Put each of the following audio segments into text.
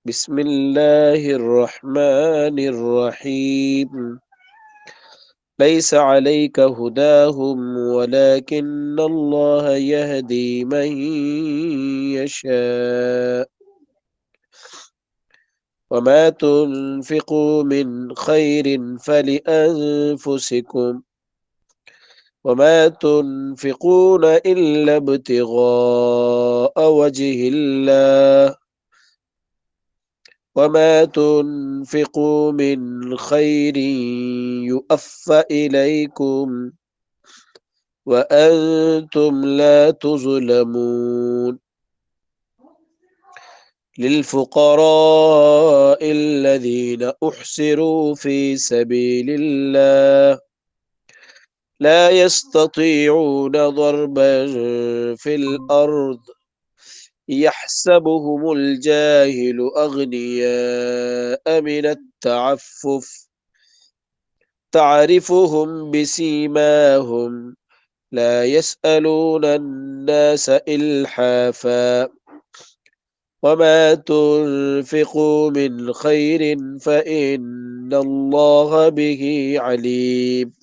بسم الله الرحمن الرحيم ليس عليك هداهم ولكن الله يهدي من يشاء وما تنفقوا من خير فلأنفسكم وما تنفقون إلا ابتغاء وجه الله وما تنفقوا من خير يؤف إليكم وأنتم لا تظلمون للفقراء الذين أحصروا في سبيل الله لا يستطيعون ضربا في الأرض يحسبهم الجاهل أغنياء من التعفف تعرفهم بسيماهم لا يسألون الناس إلحافا وما تنفقوا من خير فإن الله به عليم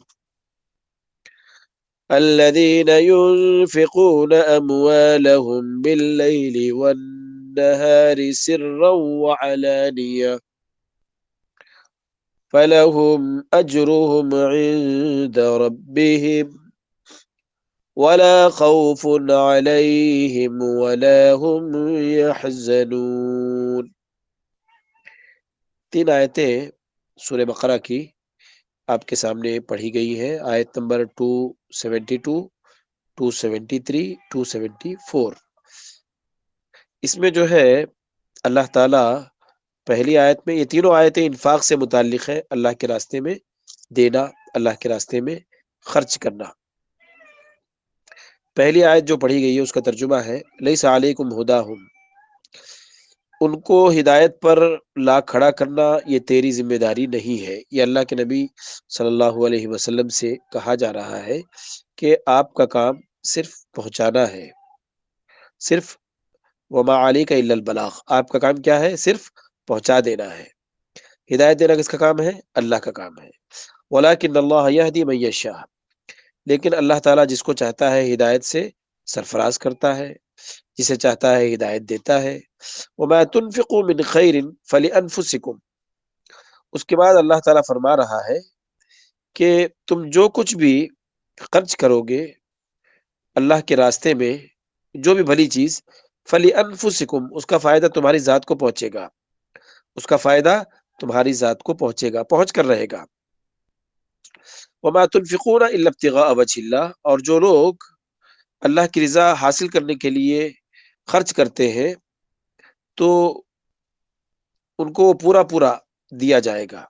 الذين ينفقون أموالهم بالليل والنهار سرا وعلانية فلهم أجرهم عند ربهم ولا خوف عليهم ولا هم يحزنون. 3 آیتیں سورہ بقرہ کی آپ کے سامنے پڑھی گئی ہیں. آیت نمبر 272 273 274. اس میں جو ہے اللہ تعالیٰ پہلی آیت میں، یہ تینوں آیتیں انفاق سے متعلق ہے، اللہ کے راستے میں دینا، اللہ کے راستے میں خرچ کرنا. پہلی آیت جو پڑھی گئی ہے اس کا ترجمہ ہے لیس علیکم ہداہم، ان کو ہدایت پر لا کھڑا کرنا یہ تیری ذمہ داری نہیں ہے. یہ اللہ کے نبی صلی اللہ علیہ وسلم سے کہا جا رہا ہے کہ آپ کا کام صرف پہنچانا ہے، صرف وما علیک الا البلاغ، آپ کا کام کیا ہے؟ صرف پہنچا دینا ہے. ہدایت دینا کس کا کام ہے؟ اللہ کا کام ہے. ولیکن اللہ یہدی من یشاء، لیکن اللہ تعالیٰ جس کو چاہتا ہے ہدایت سے سرفراز کرتا ہے، جسے چاہتا ہے ہدایت دیتا ہے. وما تنفقوا من خیر فلانفسکم، اس کے بعد اللہ تعالیٰ فرما رہا ہے کہ تم جو کچھ بھی خرچ کرو گے اللہ کے راستے میں، جو بھی بھلی چیز، فلانفسکم، اس کا فائدہ تمہاری ذات کو پہنچے گا، اس کا فائدہ تمہاری ذات کو پہنچے گا، پہنچ کر رہے گا. وما تنفقون الا ابتغاء وجه اللہ، اور جو لوگ اللہ کی رضا حاصل کرنے کے لیے خرچ کرتے ہیں تو ان کو پورا پورا دیا جائے گا.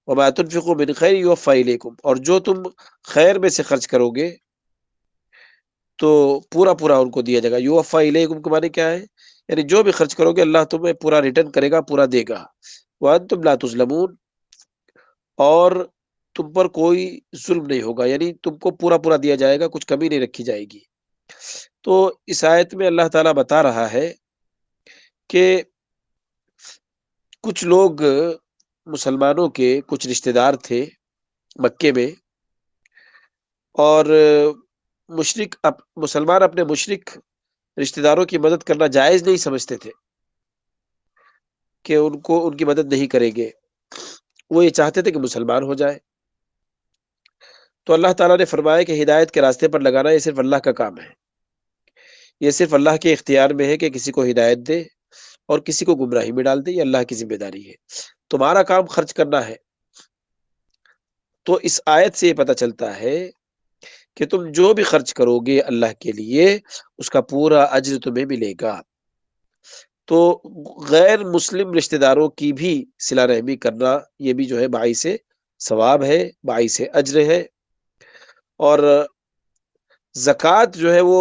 وما تنفقوا من خیر یوفى الیکم، اور جو تم خیر میں سے خرچ کرو گے تو پورا پورا ان کو دیا جائے گا. یوفى الیکم کے معنی کیا ہے؟ یعنی جو بھی خرچ کرو گے اللہ تمہیں پورا ریٹرن کرے گا، پورا دے گا. وانتم لا تظلمون، اور تم پر کوئی ظلم نہیں ہوگا، یعنی تم کو پورا پورا دیا جائے گا، کچھ کمی نہیں رکھی جائے گی. تو اس آیت میں اللہ تعالیٰ بتا رہا ہے کہ کچھ لوگ مسلمانوں کے کچھ رشتہ دار تھے مکے میں، اور مسلمان اپنے مشرک رشتہ داروں کی مدد کرنا جائز نہیں سمجھتے تھے کہ ان کی مدد نہیں کریں گے. وہ یہ چاہتے تھے کہ مسلمان ہو جائے. تو اللہ تعالیٰ نے فرمایا کہ ہدایت کے راستے پر لگانا یہ صرف اللہ کا کام ہے، یہ صرف اللہ کے اختیار میں ہے کہ کسی کو ہدایت دے اور کسی کو گمراہی میں ڈال دے. یہ اللہ کی ذمہ داری ہے، تمہارا کام خرچ کرنا ہے. تو اس آیت سے یہ پتہ چلتا ہے کہ تم جو بھی خرچ کرو گے اللہ کے لیے اس کا پورا اجر تمہیں ملے گا. تو غیر مسلم رشتہ داروں کی بھی صلہ رحمی کرنا یہ بھی جو ہے باعث ثواب ہے، باعث اجر ہے. اور زکوٰۃ جو ہے وہ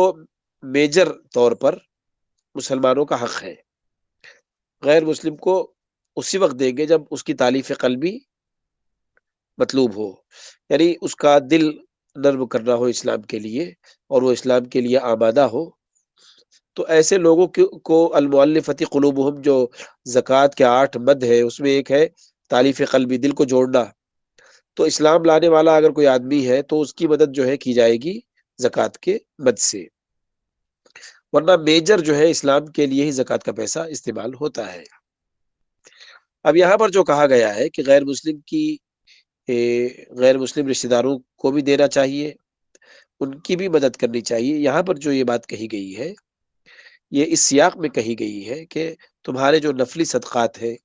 میجر طور پر مسلمانوں کا حق ہے. غیر مسلم کو اسی وقت دیں گے جب اس کی تالیف قلبی مطلوب ہو، یعنی اس کا دل نرم کرنا ہو اسلام کے لیے اور وہ اسلام کے لیے آمادہ ہو. تو ایسے لوگوں کو المؤلفۃ قلوبہم، جو زکوٰۃ کے 8 مد ہے اس میں ایک ہے تالیف قلبی، دل کو جوڑنا. تو اسلام لانے والا اگر کوئی آدمی ہے تو اس کی مدد جو ہے کی جائے گی زکوٰۃ کے مد سے، ورنہ میجر جو ہے اسلام کے لیے ہی زکوٰۃ کا پیسہ استعمال ہوتا ہے. اب یہاں پر جو کہا گیا ہے کہ غیر مسلم رشتہ داروں کو بھی دینا چاہیے، ان کی بھی مدد کرنی چاہیے. یہاں پر جو یہ بات کہی گئی ہے، یہ اس سیاق میں کہی گئی ہے کہ تمہارے جو نفلی صدقات ہیں،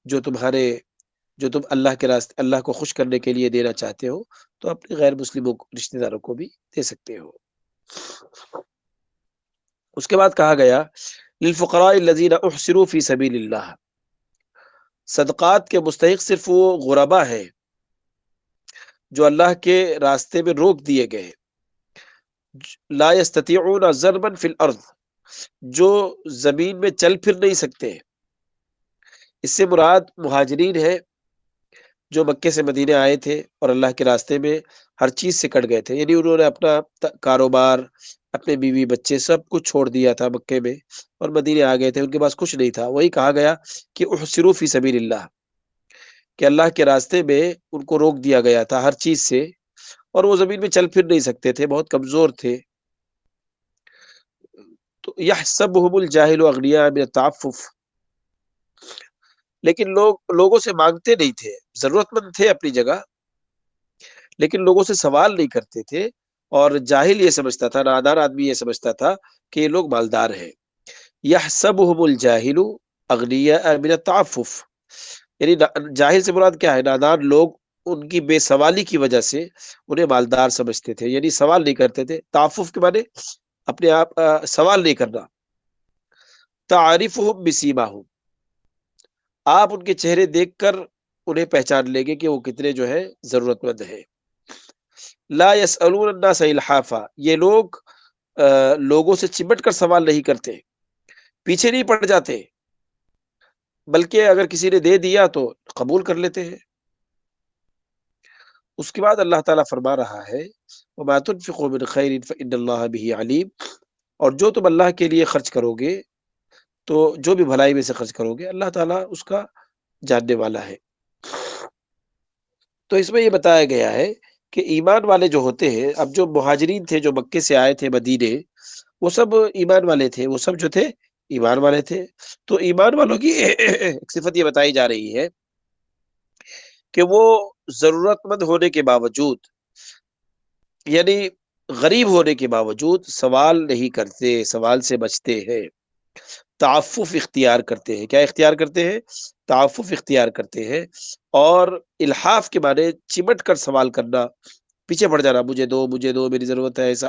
جو تم اللہ کے راستے، اللہ کو خوش کرنے کے لیے دینا چاہتے ہو، تو اپنے غیر مسلموں رشتہ داروں کو بھی دے سکتے ہو. اس کے بعد کہا گیا للفقراء الذین احصروا فی سبیل اللہ، صدقات کے مستحق صرف وہ غربا ہیں جو اللہ کے راستے میں روک دیے گئے، لا یستطیعون ضربا فی الارض، جو زمین میں چل پھر نہیں سکتے. اس سے مراد مہاجرین ہے جو مکے سے مدینے آئے تھے اور اللہ کے راستے میں ہر چیز سے کٹ گئے تھے، یعنی انہوں نے اپنا کاروبار، اپنے بیوی بچے سب کچھ چھوڑ دیا تھا مکے میں اور مدینے آ گئے تھے، ان کے پاس کچھ نہیں تھا. وہی کہا گیا کہ احصروا فی سبیل اللہ، کہ اللہ کے راستے میں ان کو روک دیا گیا تھا ہر چیز سے، اور وہ زمین میں چل پھر نہیں سکتے تھے، بہت کمزور تھے. تو یحسبهم الجاہل اغنیاء من التعفف، لیکن لوگوں سے مانگتے نہیں تھے، ضرورت مند تھے اپنی جگہ، لیکن لوگوں سے سوال نہیں کرتے تھے. اور جاہل یہ سمجھتا تھا، نادان آدمی یہ سمجھتا تھا کہ یہ لوگ مالدار ہیں. یحسبهم الجاہل اغنیاء من التعفف، یعنی جاہل سے مراد کیا ہے؟ نادان لوگ ان کی بے سوالی کی وجہ سے انہیں مالدار سمجھتے تھے، یعنی سوال نہیں کرتے تھے. تعفف کے معنی اپنے آپ سوال نہیں کرنا. تعرفهم بسیماہم، آپ ان کے چہرے دیکھ کر انہیں پہچان لیں گے کہ وہ کتنے جو ہے ضرورت مند ہے. لا يسألون الناس الحافا، یہ لوگ لوگوں سے چمٹ کر سوال نہیں کرتے، پیچھے نہیں پڑ جاتے، بلکہ اگر کسی نے دے دیا تو قبول کر لیتے ہیں. اس کے بعد اللہ تعالیٰ فرما رہا ہے وما تنفقوا من خیر فإن اللہ به علیم، اور جو تم اللہ کے لیے خرچ کرو گے، تو جو بھی بھلائی میں سے خرچ کرو گے، اللہ تعالیٰ اس کا جاننے والا ہے. تو اس میں یہ بتایا گیا ہے کہ ایمان والے جو ہوتے ہیں، اب جو مہاجرین تھے جو مکے سے آئے تھے مدینے، وہ سب ایمان والے تھے، وہ سب جو تھے ایمان والے تھے. تو ایمان والوں کی ایک صفت یہ بتائی جا رہی ہے کہ وہ ضرورت مند ہونے کے باوجود، یعنی غریب ہونے کے باوجود سوال نہیں کرتے، سوال سے بچتے ہیں، تعفف اختیار کرتے ہیں. کیا اختیار کرتے ہیں؟ تعفف اختیار کرتے ہیں. اور الحاف کے معنی چمٹ کر سوال کرنا، پیچھے پڑ جانا، مجھے دو مجھے دو، میری ضرورت ہے، ایسا.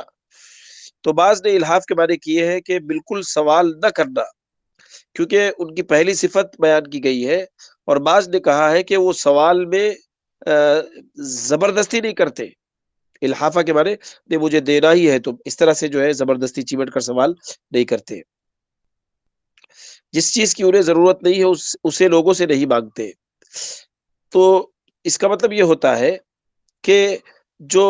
تو بعض نے الحاف کے معنی کیے ہیں کہ بالکل سوال نہ کرنا، کیونکہ ان کی پہلی صفت بیان کی گئی ہے. اور بعض نے کہا ہے کہ وہ سوال میں زبردستی نہیں کرتے. الحافہ کے معنی نہیں مجھے دینا ہی ہے، تو اس طرح سے جو ہے زبردستی چمٹ کر سوال نہیں کرتے. جس چیز کی انہیں ضرورت نہیں ہے اسے لوگوں سے نہیں مانگتے. تو اس کا مطلب یہ ہوتا ہے کہ جو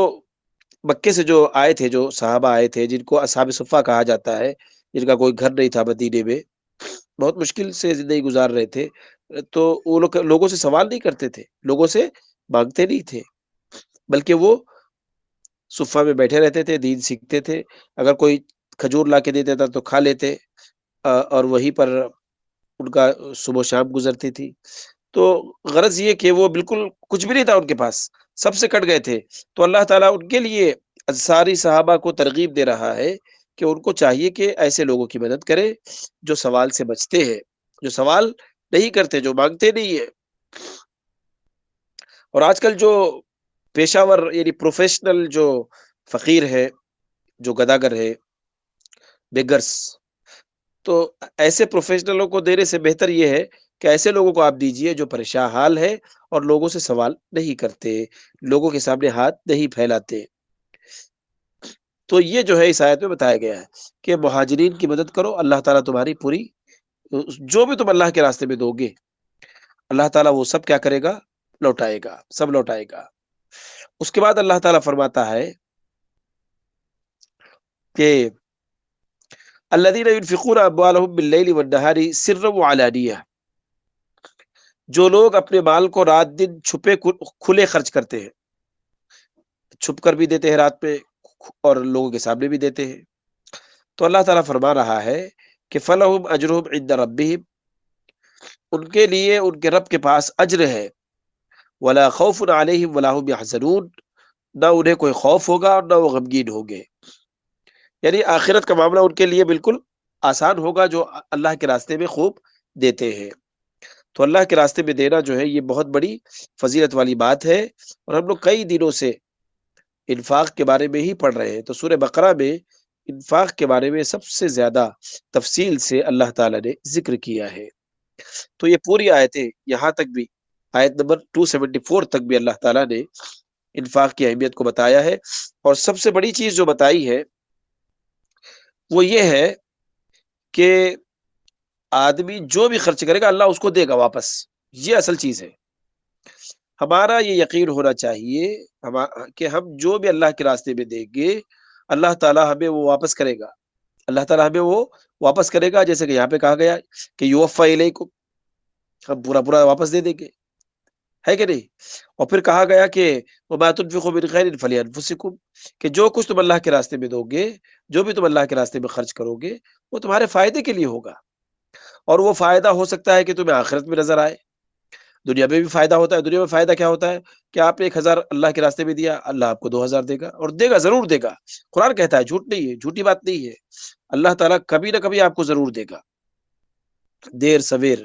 مکے سے جو آئے تھے، جو صحابہ آئے تھے، جن کو اصحاب صفہ کہا جاتا ہے، جن کا کوئی گھر نہیں تھا مدینے میں، بہت مشکل سے زندگی گزار رہے تھے، تو وہ لوگوں سے سوال نہیں کرتے تھے، لوگوں سے مانگتے نہیں تھے، بلکہ وہ صفہ میں بیٹھے رہتے تھے، دین سیکھتے تھے. اگر کوئی کھجور لا کے دیتا تھا تو کھا لیتے، اور وہیں پر ان کا صبح و شام گزرتی تھی. تو غرض یہ کہ وہ بالکل کچھ بھی نہیں تھا ان کے پاس، سب سے کٹ گئے تھے. تو اللہ تعالیٰ ان کے لیے انصاری صحابہ کو ترغیب دے رہا ہے کہ ان کو چاہیے کہ ایسے لوگوں کی مدد کرے جو سوال سے بچتے ہیں، جو سوال نہیں کرتے، جو مانگتے نہیں ہیں. اور آج کل جو پیشہ ور یعنی پروفیشنل جو فقیر ہے، جو گداگر ہے، بیگرس، تو ایسے پروفیشنلوں کو دینے سے بہتر یہ ہے کہ ایسے لوگوں کو آپ دیجئے جو پریشان حال ہے اور لوگوں سے سوال نہیں کرتے، لوگوں کے سامنے ہاتھ نہیں پھیلاتے. تو یہ جو ہے اس آیت میں بتایا گیا ہے کہ مہاجرین کی مدد کرو، اللہ تعالیٰ تمہاری پوری، جو بھی تم اللہ کے راستے میں دو گے، اللہ تعالیٰ وہ سب کیا کرے گا؟ لوٹائے گا، سب لوٹائے گا. اس کے بعد اللہ تعالیٰ فرماتا ہے کہ الذین ينفقون اموالهم باللیل والنہار سرا وعلانیہ، جو لوگ اپنے مال کو رات دن چھپے کھلے خرچ کرتے ہیں، چھپ کر بھی دیتے ہیں رات میں اور لوگوں کے سامنے بھی دیتے ہیں، تو اللہ تعالیٰ فرما رہا ہے کہ فلہم اجرہم عند ربہم، ان کے لیے ان کے رب کے پاس اجر ہے، ولا خوف علیہم ولا هم یحزنون، نہ انہیں کوئی خوف ہوگا اور نہ وہ غمگین ہوں گے، یعنی آخرت کا معاملہ ان کے لیے بالکل آسان ہوگا جو اللہ کے راستے میں خوب دیتے ہیں۔ تو اللہ کے راستے میں دینا جو ہے یہ بہت بڑی فضیلت والی بات ہے، اور ہم لوگ کئی دنوں سے انفاق کے بارے میں ہی پڑھ رہے ہیں، تو سورہ بقرہ میں انفاق کے بارے میں سب سے زیادہ تفصیل سے اللہ تعالیٰ نے ذکر کیا ہے۔ تو یہ پوری آیتیں یہاں تک بھی، آیت نمبر 274 تک بھی اللہ تعالیٰ نے انفاق کی اہمیت کو بتایا ہے، اور سب سے بڑی چیز جو بتائی ہے وہ یہ ہے کہ آدمی جو بھی خرچ کرے گا اللہ اس کو دے گا واپس، یہ اصل چیز ہے۔ ہمارا یہ یقین ہونا چاہیے کہ ہم جو بھی اللہ کے راستے میں دیں گے اللہ تعالیٰ ہمیں وہ واپس کرے گا، اللہ تعالیٰ ہمیں وہ واپس کرے گا، جیسے کہ یہاں پہ کہا گیا کہ یوفا الیکم، ہم پورا پورا واپس دے دیں گے، ہے کہ نہیں؟ اور پھر کہا گیا کہ وما تنفقوا من خیر فلانفسکم، کہ جو کچھ تم اللہ کے راستے میں دو گے، جو بھی تم اللہ کے راستے میں خرچ کرو گے وہ تمہارے فائدے کے لیے ہوگا، اور وہ فائدہ ہو سکتا ہے کہ تمہیں آخرت میں نظر آئے، دنیا میں بھی فائدہ ہوتا ہے۔ دنیا میں فائدہ کیا ہوتا ہے کہ آپ نے 1000 اللہ کے راستے میں دیا، اللہ آپ کو 2000 دے گا، اور دے گا، ضرور دے گا، قرآن کہتا ہے، جھوٹ نہیں ہے، جھوٹی بات نہیں ہے، اللہ تعالیٰ کبھی نہ کبھی آپ کو ضرور دے گا، دیر سویر،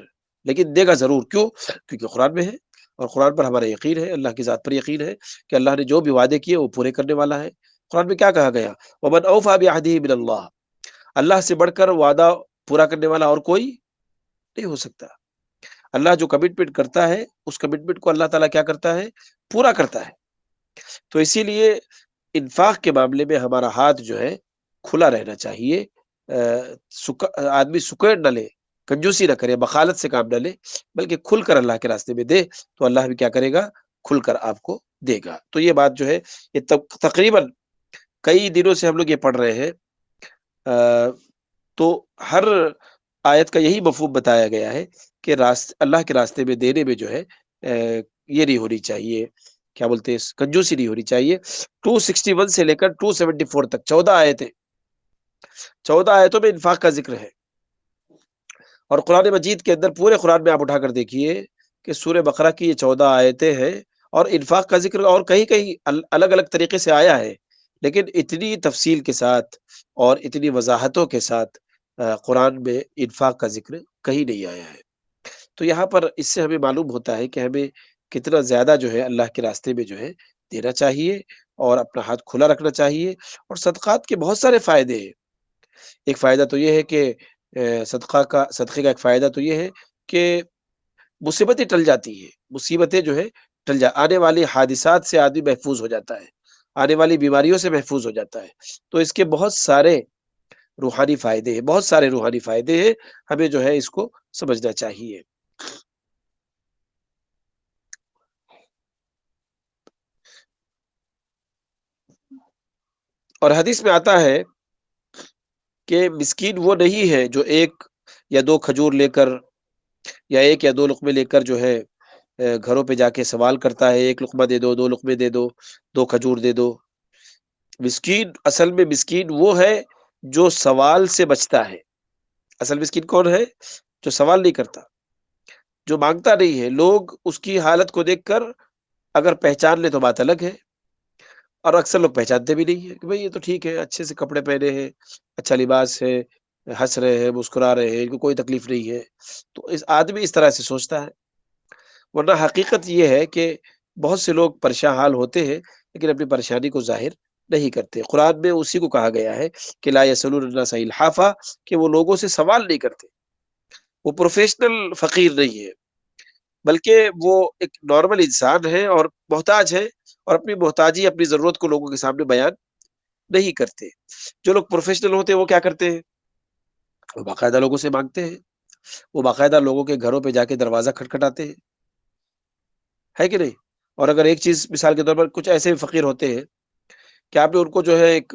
لیکن دے گا ضرور۔ کیوں؟ کیونکہ قرآن میں ہے، اور قرآن پر ہمارا یقین ہے، اللہ کی ذات پر یقین ہے کہ اللہ نے جو بھی وعدے کیے وہ پورے کرنے والا ہے۔ قرآن میں کیا کہا گیا؟ ومن اوفى بعهده من اللہ، اللہ سے بڑھ کر وعدہ پورا کرنے والا اور کوئی نہیں ہو سکتا۔ اللہ جو کمٹمنٹ کرتا ہے اس کمٹمنٹ کو اللہ تعالیٰ کیا کرتا ہے؟ پورا کرتا ہے۔ تو اسی لیے انفاق کے معاملے میں ہمارا ہاتھ جو ہے کھلا رہنا چاہیے، آدمی سکیڑ نہ لے، کنجوسی نہ کرے، بخالت سے کام نہ لے، بلکہ کھل کر اللہ کے راستے میں دے، تو اللہ بھی کیا کرے گا؟ کھل کر آپ کو دے گا۔ تو یہ بات جو ہے یہ تقریباً کئی دنوں سے ہم لوگ یہ پڑھ رہے ہیں، تو ہر آیت کا یہی مفہوم بتایا گیا ہے کہ اللہ کے راستے میں دینے میں جو ہے یہ نہیں ہونی چاہیے، کیا بولتے ہیں، کنجوسی نہیں ہونی چاہیے۔ 261 سے لے کر 274 تک 14 آیتیں، 14 آیتوں میں انفاق کا ذکر ہے، اور قرآن مجید کے اندر پورے قرآن میں آپ اٹھا کر دیکھیے کہ سورہ بقرہ کی یہ 14 آیتیں ہیں، اور انفاق کا ذکر اور کہیں کہیں الگ الگ طریقے سے آیا ہے، لیکن اتنی تفصیل کے ساتھ اور اتنی وضاحتوں کے ساتھ قرآن میں انفاق کا ذکر کہیں نہیں آیا ہے۔ تو یہاں پر اس سے ہمیں معلوم ہوتا ہے کہ ہمیں کتنا زیادہ جو ہے اللہ کے راستے میں جو ہے دینا چاہیے، اور اپنا ہاتھ کھلا رکھنا چاہیے۔ اور صدقات کے بہت سارے فائدے ہیں۔ ایک فائدہ تو یہ ہے کہ صدقے کا ایک فائدہ تو یہ ہے کہ مصیبتیں ٹل جاتی ہیں، مصیبتیں جو ہے آنے والی حادثات سے آدمی محفوظ ہو جاتا ہے، آنے والی بیماریوں سے محفوظ ہو جاتا ہے۔ تو اس کے بہت سارے روحانی فائدے ہیں، بہت سارے روحانی فائدے ہیں، ہمیں جو ہے اس کو سمجھنا چاہیے۔ اور حدیث میں آتا ہے کہ مسکین وہ نہیں ہے جو ایک یا دو کھجور لے کر یا ایک یا دو لقمے لے کر جو ہے گھروں پہ جا کے سوال کرتا ہے، ایک لقمہ دے دو، دو لقمے دے دو، دو کھجور دے دو۔ مسکین، اصل میں مسکین وہ ہے جو سوال سے بچتا ہے۔ اصل مسکین کون ہے؟ جو سوال نہیں کرتا، جو مانگتا نہیں ہے۔ لوگ اس کی حالت کو دیکھ کر اگر پہچان لے تو بات الگ ہے، اور اکثر لوگ پہچانتے بھی نہیں ہے کہ بھئی یہ تو ٹھیک ہے، اچھے سے کپڑے پہنے ہیں، اچھا لباس ہے، ہنس رہے ہیں، مسکرا رہے ہیں، ان کو کوئی تکلیف نہیں ہے، تو اس آدمی اس طرح سے سوچتا ہے۔ ورنہ حقیقت یہ ہے کہ بہت سے لوگ پریشان حال ہوتے ہیں لیکن اپنی پریشانی کو ظاہر نہیں کرتے۔ قرآن میں اسی کو کہا گیا ہے کہ لا یسألون الناس الحافا، کہ وہ لوگوں سے سوال نہیں کرتے، وہ پروفیشنل فقیر نہیں ہے، بلکہ وہ ایک نارمل انسان ہے اور محتاج ہے، اور اپنی محتاجی، اپنی ضرورت کو لوگوں کے سامنے بیان نہیں کرتے۔ جو لوگ پروفیشنل ہوتے ہیں وہ کیا کرتے ہیں؟ وہ باقاعدہ لوگوں سے مانگتے ہیں، وہ باقاعدہ لوگوں کے گھروں پہ جا کے دروازہ کھٹکھٹاتے ہیں، ہے کہ نہیں؟ اور اگر ایک چیز مثال کے طور پر کچھ ایسے بھی فقیر ہوتے ہیں کہ آپ نے ان کو جو ہے ایک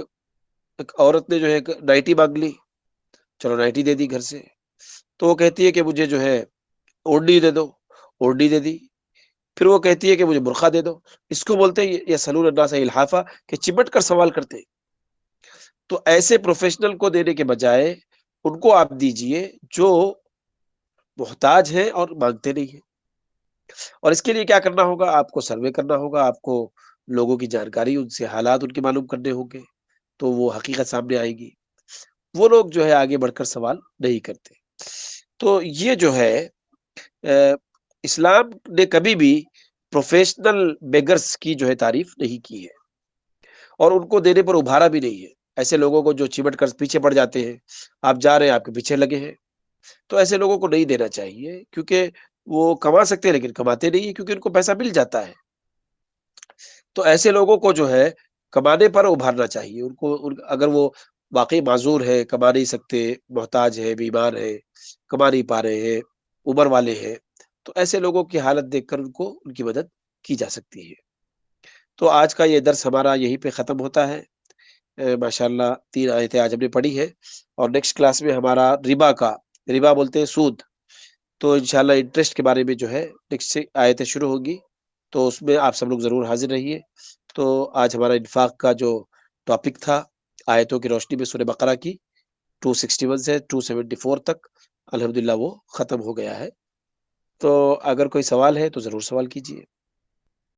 عورت نے جو ہے ایک نائٹی مانگ لی، چلو نائٹی دے دی گھر سے، تو وہ کہتی ہے کہ مجھے جو ہے اوڑھنی دے دو، اوڑھنی دے دی، پھر وہ کہتی ہے کہ مجھے برقع دے دو۔ اس کو بولتے ہیں یسألون الناس الحافا، کہ چمٹ کر سوال کرتے ہیں۔ تو ایسے پروفیشنل کو دینے کے بجائے ان کو آپ دیجئے جو محتاج ہیں اور مانگتے نہیں ہیں۔ اور اس کے لیے کیا کرنا ہوگا؟ آپ کو سروے کرنا ہوگا، آپ کو لوگوں کی جانکاری، ان سے حالات ان کے معلوم کرنے ہوں گے، تو وہ حقیقت سامنے آئے گی۔ وہ لوگ جو ہے آگے بڑھ کر سوال نہیں کرتے۔ تو یہ جو ہے اسلام نے کبھی بھی پروفیشنل بیگرز کی جو ہے تعریف نہیں کی ہے، اور ان کو دینے پر ابھارا بھی نہیں ہے۔ ایسے لوگوں کو جو چمٹ کر پیچھے پڑ جاتے ہیں، آپ جا رہے ہیں، آپ کے پیچھے لگے ہیں، تو ایسے لوگوں کو نہیں دینا چاہیے، کیونکہ وہ کما سکتے ہیں لیکن کماتے نہیں ہیں، کیونکہ ان کو پیسہ مل جاتا ہے۔ تو ایسے لوگوں کو جو ہے کمانے پر ابھارنا چاہیے۔ ان کو اگر وہ واقعی معذور ہے، کما نہیں سکتے، محتاج ہے، بیمار ہے، کما نہیں پا رہے ہیں، عمر والے ہیں، تو ایسے لوگوں کی حالت دیکھ کر ان کی مدد کی جا سکتی ہے۔ تو آج کا یہ درس ہمارا یہیں پہ ختم ہوتا ہے۔ ماشاءاللہ 3 آیتیں آج ہم نے پڑھی ہے، اور نیکسٹ کلاس میں ہمارا ربا بولتے ہیں سود، تو انشاءاللہ انٹرسٹ کے بارے میں جو ہے نیکسٹ آیتیں شروع ہوگی، تو اس میں آپ سب لوگ ضرور حاضر رہیے۔ تو آج ہمارا انفاق کا جو ٹاپک تھا آیتوں کی روشنی میں سورہ بقرہ کی 261 سے 274 تک، الحمدللہ وہ ختم ہو گیا ہے۔ تو اگر کوئی سوال ہے تو ضرور سوال کیجیے۔